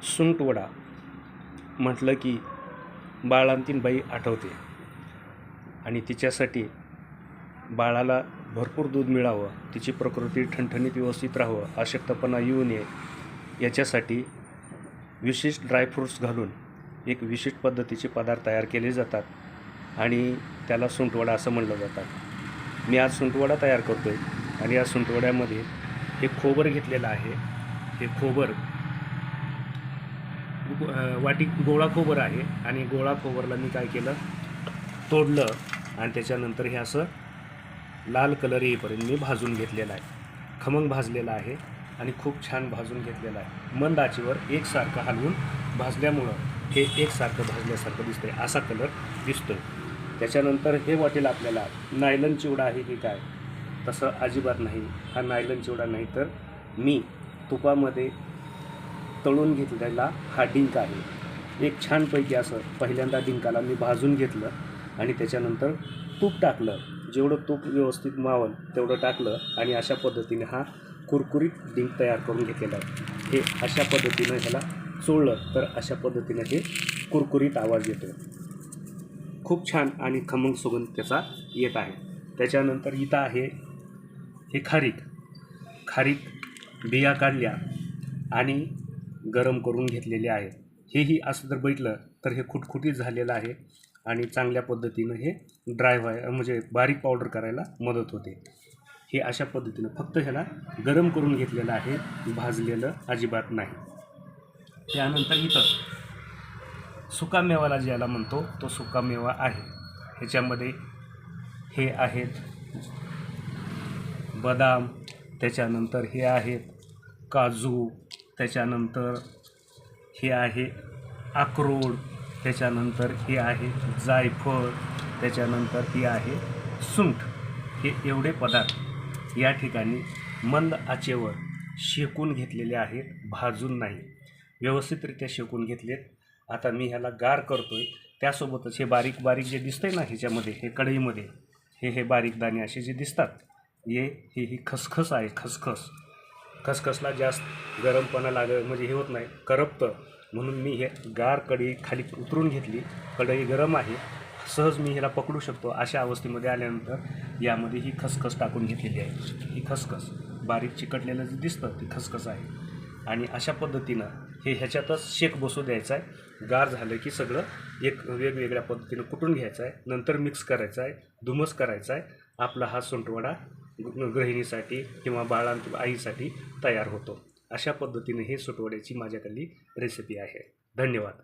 सुंटवडा म्हटलं की बाळंतीणबाई आठवते आणि तिच्यासाठी बाळाला भरपूर दूध मिळावं, तिची प्रकृती ठणठणीत व्यवस्थित राहावं, अशक्तपणा येऊ नये याच्यासाठी विशिष्ट ड्रायफ्रूट्स घालून एक विशिष्ट पद्धतीचे पदार्थ तयार केले जातात आणि त्याला सुंटवडा असं म्हणलं जातात। मी आज सुंटवडा तयार करतो आहे आणि या सुंटवड्यामध्ये हे खोबर घेतलेलं आहे। हे खोबर वाटी गोळा खोबर आहे आणि गोळा खोबरला मी काय केलं, तोडलं आणि त्याच्यानंतर हे असं लाल कलर येईपर्यंत मी भाजून घेतलेला आहे। खमंग भाजलेला आहे आणि खूप छान भाजून घेतलेला आहे। मंद आचेवर एकसारखं हलवून भाजल्यामुळं हे एकसारखं भाजल्यासारखं दिसतंय, असा कलर दिसतोय। त्याच्यानंतर हे वाटेल आपल्याला नायलन चिवडा आहे की काय, तसं अजिबात नाही। हा नायलन चिवडा नाही, तर मी तुपामध्ये तळून घेतलेला हा डिंक आहे। एक छानपैकी असं पहिल्यांदा डिंकाला मी भाजून घेतलं आणि त्याच्यानंतर तूप टाकलं, जेवढं तूप व्यवस्थित मावल तेवढं टाकलं आणि अशा पद्धतीने हा कुरकुरीत डिंक तयार करून घेतलेला आहे। हे अशा पद्धतीनं ह्याला चोळलं तर अशा पद्धतीने हे कुरकुरीत आवाज येतो, खूप छान आणि खमंग सुगंध त्याचा येत आहे। त्याच्यानंतर इथं आहे हे खारीक बिया काढल्या आणि गरम करून घेतलेले आहेत। हेही असं जर बघितलं तर हे खुटखुटीत झालेलं आहे आणि चांगल्या पद्धतीनं हे म्हणजे बारीक पावडर करायला मदत होते। हे अशा पद्धतीनं फक्त ह्याला गरम करून घेतलेलं आहे, भाजलेलं अजिबात नाही। त्यानंतर इथं सुकामेवाला ज्याला म्हणतो तो सुकामेवा आहे। ह्याच्यामध्ये हे आहेत बदाम, त्याच्यानंतर हे आहेत काजू, त्याच्यानंतर हे आहे अक्रोड, त्याच्यानंतर हे आहे जायफळ, त्याच्यानंतर हे आहे सुंठ। हे एवढे पदार्थ या ठिकाणी मंद आचेवर शेकून घेतलेले आहेत, भाजून नाही, व्यवस्थितरित्या शेकून घेतलेत। आता मी ह्याला गार करतोय। त्यासोबतच हे बारीक बारीक जे दिसतंय ना ह्याच्यामध्ये, हे कढईमध्ये हे बारीक दाणे असे जे दिसतात, ही खसखस आहे। खसखसला जास्त गरमपणा म्हणजे हे होत नाही, करपतं, म्हणून मी हे गार कढई खाली उतरून घेतली। कढई गरम आहे, सहज मी ह्याला पकडू शकतो। अशा अवस्थेमध्ये आल्यानंतर यामध्ये ही खसखस टाकून घेतलेली आहे। ही खसखस बारीक चिकटलेलं जे दिसतं ती खसखस आहे आणि अशा पद्धतीनं हे ह्याच्यातच शेक बसू द्यायचा आहे। गार झालं की सगळं एक वेगवेगळ्या पद्धतीनं कुटून घ्यायचं आहे, नंतर मिक्स करायचं आहे, धुमस करायचा आहे। आपला हा सुंटवडा गृहिणीसाठी किंवा आईसाठी तयार होतो। अशा पद्धतीने हे सुंटवड्याची माझ्याकडली रेसिपी आहे। धन्यवाद।